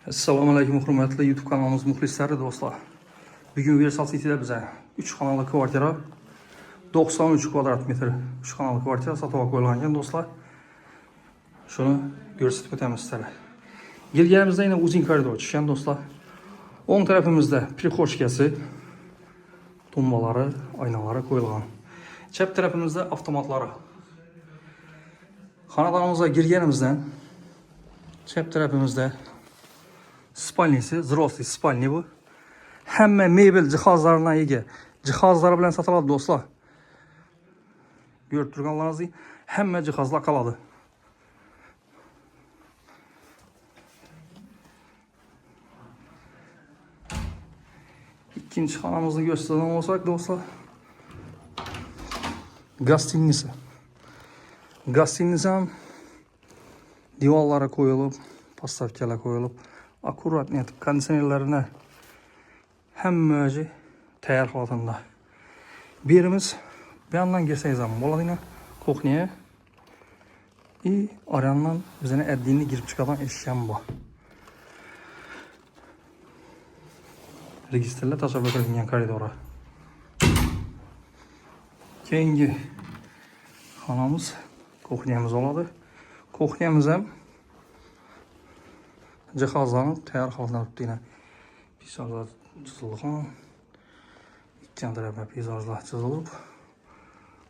Assalomu alaykum hurmatli YouTube kanalımız muxlislari do'stlar. Bugun Universal City'da bize 3 xonali kvartira 93 kvadrat metr 3 xonali kvartira sotuvga qo'yilgan ekan do'stlar. Shuni ko'rsatib o'tamiz sizlarga. Girganimizda yana uzun koridor chiqqan do'stlar. O'ng tarafimizda prixoshkasi, tumbalari, aynalari qo'yilgan. Chap tarafimizda avtomatlari. Xonadonimizga girganimizdan chap tarafimizda spalnisi, взрослый spalni bu. Hamma mebel jihozlaridan ega. Jihozlari bilan sotiladi do'stlar. Ko'rib turganlaringizdek, hamma jihozlar qoladi. İkinci xonamizni ko'rsatadigan bo'lsak do'stlar, gostinisi. Gostinisi ham divorlari qo'yilib, postavkalar qo'yilib, akkuratni etib konditsionerlarini hammaji tayyor holatda. Bu yerimiz bu yandan girsangiz ham bo'ladi, kuxnya. Arandan bizning addinni girib chiqadigan eshik ham bor. Registrlar tashlab o'tilgan koridori. Keyingi xonamiz kuxnyamiz oladi. Kuxnyamiz ham jihozlarni tayyor holatda turibdi. Peyzajlar chizilgan. Ikki tarafga peyzajlar chizilib,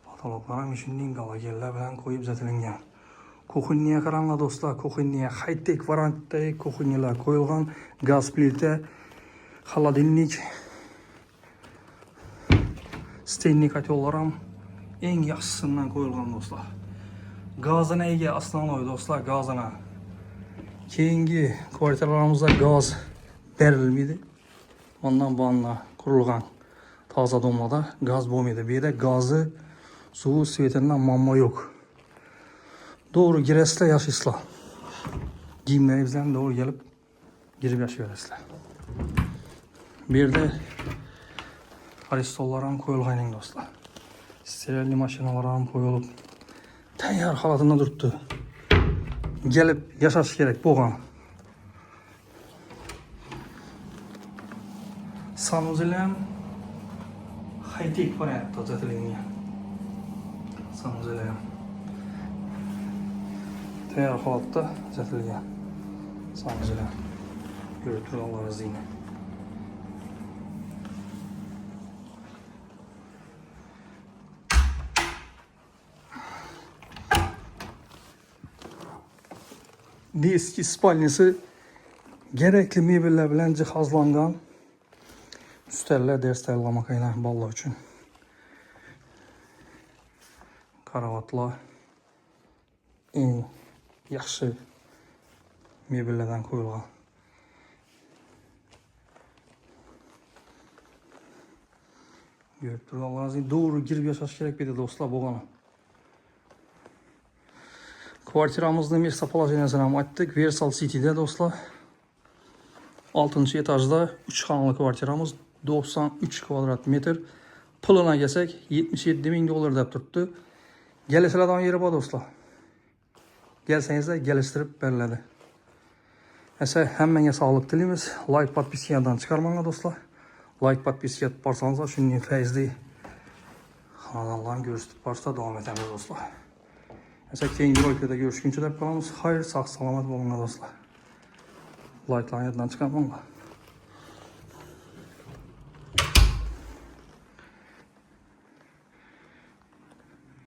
fotolar ham shunday galogenlar bilan qo'yib zatilgan. Kuxnya qaranglar do'stlar, kuxnya high-tech variantdagi kuxnyalar qo'yilgan, gaz plita, холодильник, steynik kotellar ham eng yaxshisidan qo'yilgan do'stlar. Gazına ega aslanlar do'stlar, gazına. Keyingi kvartiralarımızda gaz berilmeydi. Ondan bu anla kurulgan taze domlada gaz bo'lmaydi. Bu yerda gazı, suvi, svetinden mamma yok. Doğru giresizlar, yaşaysizlar. Giyimlerinizden doğru gelip girip yaşayasizlar. Bir de aristollar ham qo'yilgan do'stlar. Sterilli maşinalar ham qo'yilib tayyor holatda turibdi. Gelip yaşash kerak bo'lgan. Sanuzel ham high-tech variantda zatilgan. Sanuzel ham tayyor holatda zatilgan. Sanuzel ham ko'rib turganlaringizdek. Eski spalnisi gerekli mebeller bilen cihazlangan. Üsteller ders tayyorlamakayla ballar için. Karavatlar en yaxşı mebellerden qo'yilgan. Görüp turganlaringizdek doğru girip yaşash kerak dedi do'stlar bo'lgani. Kvartiramızda Mirsa Palajeniyasini ham aytdik. Universal City'de do'stlar. 6. etajda 3 xonali kvartiramiz 93 kvadrat metr. Puluna kelsak 77 ming dollar deb turibdi. Kelishiladigan yeri bor do'stlar. Kelsangizlar kelishtirib beriladi. Esa hammaga sog'lik tilaymiz. Like, podpiskadan chiqarmanglar do'stlar. Like, podpiska etib borsangiz shunday fayzli xonadonlarni ko'rsatib borsa davom etamiz do'stlar. Mesela keyingi rolikada görüşünce de kalmamız. Hayır, sağ salamat olun dostlar. Like'lardan çıkarmam.